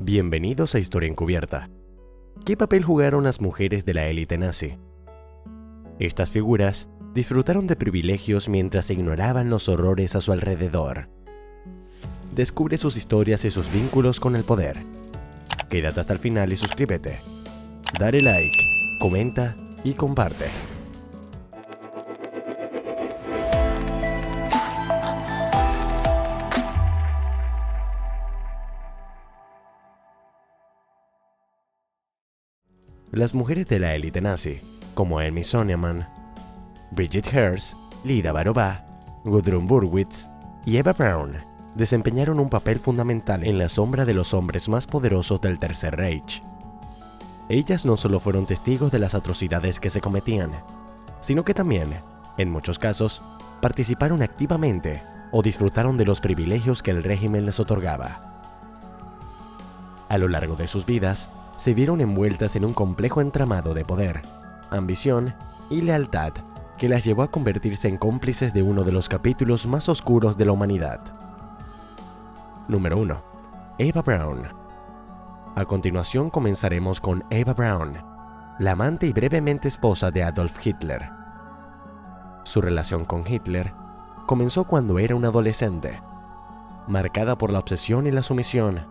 Bienvenidos a Historia Encubierta. ¿Qué papel jugaron las mujeres de la élite nazi? Estas figuras disfrutaron de privilegios mientras ignoraban los horrores a su alrededor. Descubre sus historias y sus vínculos con el poder. Quédate hasta el final y suscríbete. Dale like, comenta y comparte. Las mujeres de la élite nazi, como Emmy Sonnemann, Brigitte Herz, Lida Barová, Gudrun Burwitz y Eva Braun, desempeñaron un papel fundamental en la sombra de los hombres más poderosos del Tercer Reich. Ellas no solo fueron testigos de las atrocidades que se cometían, sino que también, en muchos casos, participaron activamente o disfrutaron de los privilegios que el régimen les otorgaba. A lo largo de sus vidas, se vieron envueltas en un complejo entramado de poder, ambición y lealtad que las llevó a convertirse en cómplices de uno de los capítulos más oscuros de la humanidad. Número 1. Eva Braun. A continuación comenzaremos con Eva Braun, la amante y brevemente esposa de Adolf Hitler. Su relación con Hitler comenzó cuando era una adolescente, marcada por la obsesión y la sumisión.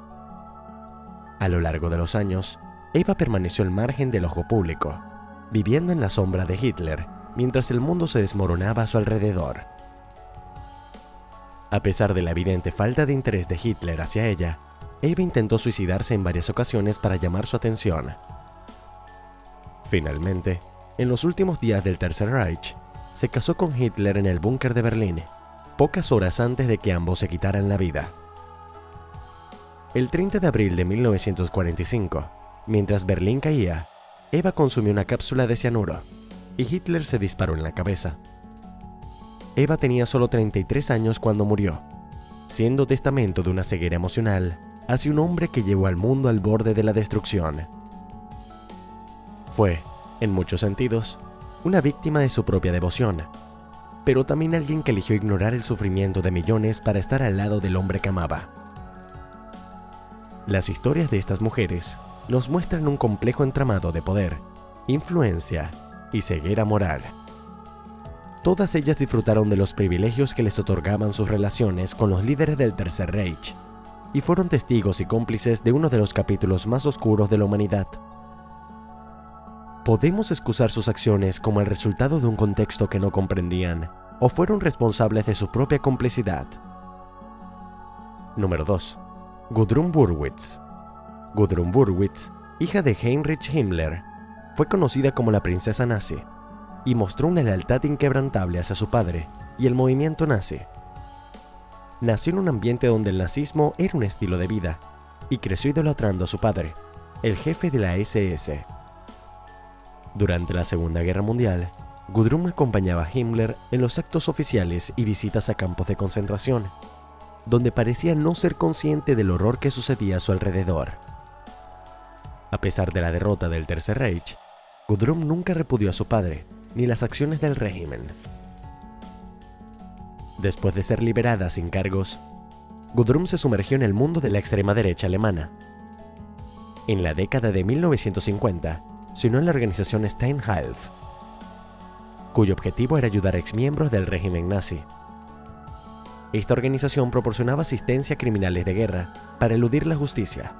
A lo largo de los años, Eva permaneció al margen del ojo público, viviendo en la sombra de Hitler mientras el mundo se desmoronaba a su alrededor. A pesar de la evidente falta de interés de Hitler hacia ella, Eva intentó suicidarse en varias ocasiones para llamar su atención. Finalmente, en los últimos días del Tercer Reich, se casó con Hitler en el búnker de Berlín, pocas horas antes de que ambos se quitaran la vida. El 30 de abril de 1945, mientras Berlín caía, Eva consumió una cápsula de cianuro y Hitler se disparó en la cabeza. Eva tenía solo 33 años cuando murió, siendo testamento de una ceguera emocional hacia un hombre que llevó al mundo al borde de la destrucción. Fue, en muchos sentidos, una víctima de su propia devoción, pero también alguien que eligió ignorar el sufrimiento de millones para estar al lado del hombre que amaba. Las historias de estas mujeres nos muestran un complejo entramado de poder, influencia y ceguera moral. Todas ellas disfrutaron de los privilegios que les otorgaban sus relaciones con los líderes del Tercer Reich y fueron testigos y cómplices de uno de los capítulos más oscuros de la humanidad. ¿Podemos excusar sus acciones como el resultado de un contexto que no comprendían o fueron responsables de su propia complicidad? Número 2. Gudrun Burwitz. Gudrun Burwitz, hija de Heinrich Himmler, fue conocida como la princesa nazi y mostró una lealtad inquebrantable hacia su padre y el movimiento nazi. Nació en un ambiente donde el nazismo era un estilo de vida y creció idolatrando a su padre, el jefe de la SS. Durante la Segunda Guerra Mundial, Gudrun acompañaba a Himmler en los actos oficiales y visitas a campos de concentración, donde parecía no ser consciente del horror que sucedía a su alrededor. A pesar de la derrota del Tercer Reich, Gudrun nunca repudió a su padre ni las acciones del régimen. Después de ser liberada sin cargos, Gudrun se sumergió en el mundo de la extrema derecha alemana. En la década de 1950, se unió a la organización Steinhilfe, cuyo objetivo era ayudar a exmiembros del régimen nazi. Esta organización proporcionaba asistencia a criminales de guerra para eludir la justicia,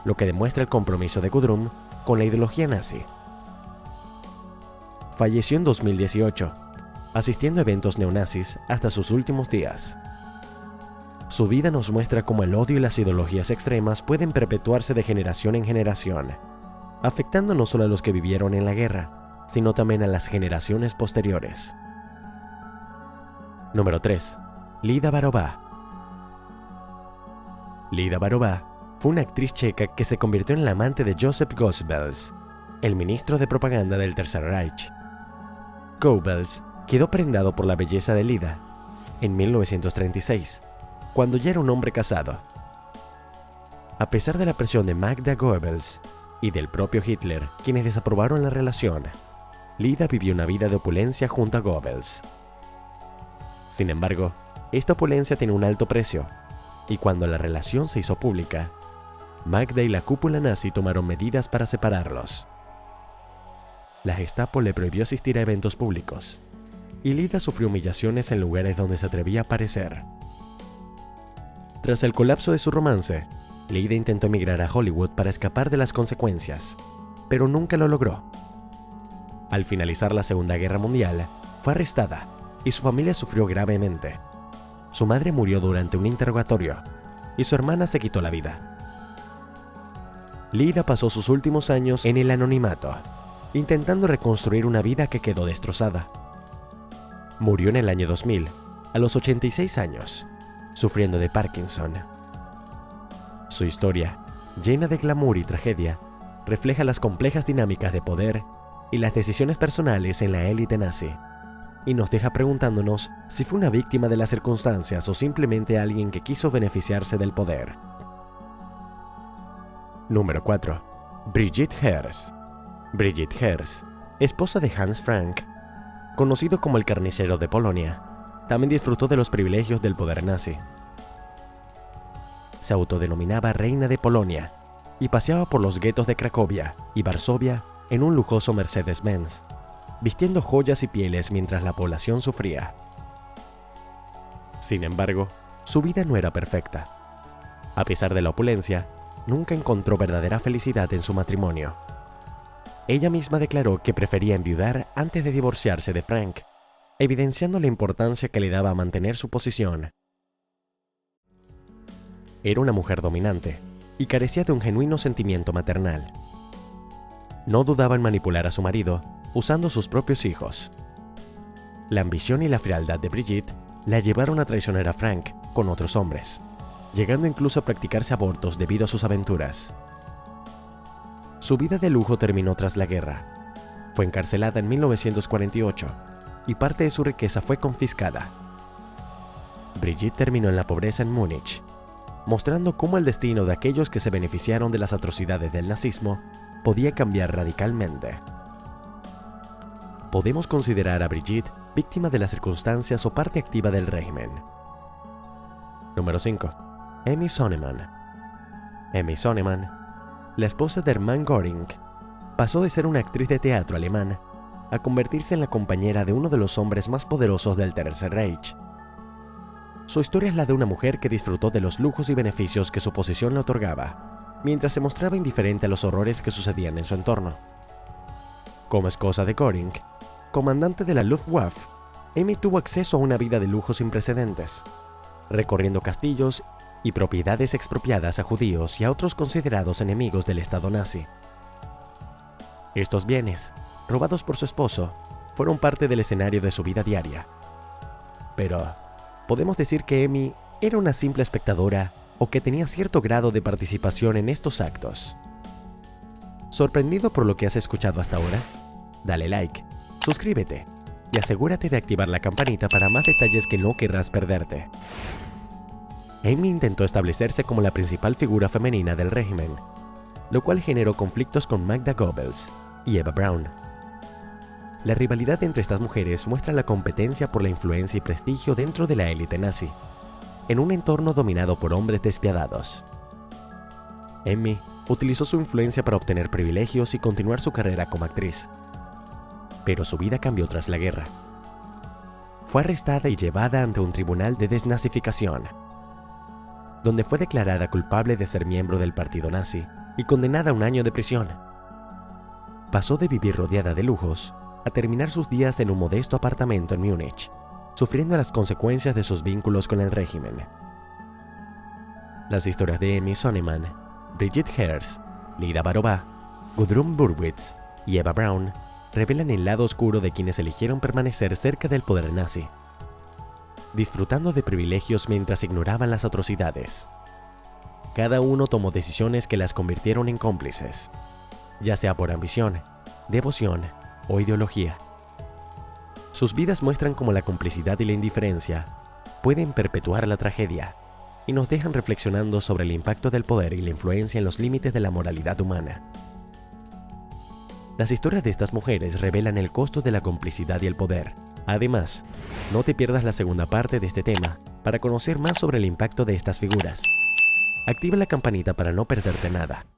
lo que demuestra el compromiso de Gudrun con la ideología nazi. Falleció en 2018, asistiendo a eventos neonazis hasta sus últimos días. Su vida nos muestra cómo el odio y las ideologías extremas pueden perpetuarse de generación en generación, afectando no solo a los que vivieron en la guerra, sino también a las generaciones posteriores. Número 3. Lida Barová. Lida Barová fue una actriz checa que se convirtió en la amante de Joseph Goebbels, el ministro de propaganda del Tercer Reich. Goebbels quedó prendado por la belleza de Lida en 1936, cuando ya era un hombre casado. A pesar de la presión de Magda Goebbels y del propio Hitler, quienes desaprobaron la relación, Lida vivió una vida de opulencia junto a Goebbels. Sin embargo, esta opulencia tenía un alto precio, y cuando la relación se hizo pública, Magda y la cúpula nazi tomaron medidas para separarlos. La Gestapo le prohibió asistir a eventos públicos, y Lida sufrió humillaciones en lugares donde se atrevía a aparecer. Tras el colapso de su romance, Lida intentó emigrar a Hollywood para escapar de las consecuencias, pero nunca lo logró. Al finalizar la Segunda Guerra Mundial, fue arrestada y su familia sufrió gravemente. Su madre murió durante un interrogatorio y su hermana se quitó la vida. Lida pasó sus últimos años en el anonimato, intentando reconstruir una vida que quedó destrozada. Murió en el año 2000, a los 86 años, sufriendo de Parkinson. Su historia, llena de glamour y tragedia, refleja las complejas dinámicas de poder y las decisiones personales en la élite nazi, y nos deja preguntándonos si fue una víctima de las circunstancias o simplemente alguien que quiso beneficiarse del poder. Número 4. Brigitte Heers. Brigitte Heers, esposa de Hans Frank, conocido como el carnicero de Polonia, también disfrutó de los privilegios del poder nazi. Se autodenominaba Reina de Polonia y paseaba por los guetos de Cracovia y Varsovia en un lujoso Mercedes-Benz, vistiendo joyas y pieles mientras la población sufría. Sin embargo, su vida no era perfecta. A pesar de la opulencia, nunca encontró verdadera felicidad en su matrimonio. Ella misma declaró que prefería enviudar antes de divorciarse de Frank, evidenciando la importancia que le daba a mantener su posición. Era una mujer dominante y carecía de un genuino sentimiento maternal. No dudaba en manipular a su marido, usando sus propios hijos. La ambición y la frialdad de Brigitte la llevaron a traicionar a Frank con otros hombres, llegando incluso a practicarse abortos debido a sus aventuras. Su vida de lujo terminó tras la guerra. Fue encarcelada en 1948 y parte de su riqueza fue confiscada. Brigitte terminó en la pobreza en Múnich, mostrando cómo el destino de aquellos que se beneficiaron de las atrocidades del nazismo podía cambiar radicalmente. Podemos considerar a Brigitte víctima de las circunstancias o parte activa del régimen. Número 5. Emmy Sonnemann. Emmy Sonnemann, la esposa de Hermann Göring, pasó de ser una actriz de teatro alemán a convertirse en la compañera de uno de los hombres más poderosos del Tercer Reich. Su historia es la de una mujer que disfrutó de los lujos y beneficios que su posición le otorgaba, mientras se mostraba indiferente a los horrores que sucedían en su entorno. Como esposa de Göring, comandante de la Luftwaffe, Emmy tuvo acceso a una vida de lujo sin precedentes, recorriendo castillos y propiedades expropiadas a judíos y a otros considerados enemigos del Estado nazi. Estos bienes, robados por su esposo, fueron parte del escenario de su vida diaria. Pero, ¿podemos decir que Emmy era una simple espectadora o que tenía cierto grado de participación en estos actos? ¿Sorprendido por lo que has escuchado hasta ahora? Dale like, suscríbete y asegúrate de activar la campanita para más detalles que no querrás perderte. Emmy intentó establecerse como la principal figura femenina del régimen, lo cual generó conflictos con Magda Goebbels y Eva Braun. La rivalidad entre estas mujeres muestra la competencia por la influencia y prestigio dentro de la élite nazi, en un entorno dominado por hombres despiadados. Emmy utilizó su influencia para obtener privilegios y continuar su carrera como actriz. Pero su vida cambió tras la guerra. Fue arrestada y llevada ante un tribunal de desnazificación, donde fue declarada culpable de ser miembro del partido nazi y condenada a 1 año de prisión. Pasó de vivir rodeada de lujos a terminar sus días en un modesto apartamento en Múnich, sufriendo las consecuencias de sus vínculos con el régimen. Las historias de Emmy Sonnemann, Brigitte Heers, Lida Barová, Gudrun Burwitz y Eva Braun revelan el lado oscuro de quienes eligieron permanecer cerca del poder nazi, disfrutando de privilegios mientras ignoraban las atrocidades. Cada uno tomó decisiones que las convirtieron en cómplices, ya sea por ambición, devoción o ideología. Sus vidas muestran cómo la complicidad y la indiferencia pueden perpetuar la tragedia y nos dejan reflexionando sobre el impacto del poder y la influencia en los límites de la moralidad humana. Las historias de estas mujeres revelan el costo de la complicidad y el poder. Además, no te pierdas la segunda parte de este tema para conocer más sobre el impacto de estas figuras. Activa la campanita para no perderte nada.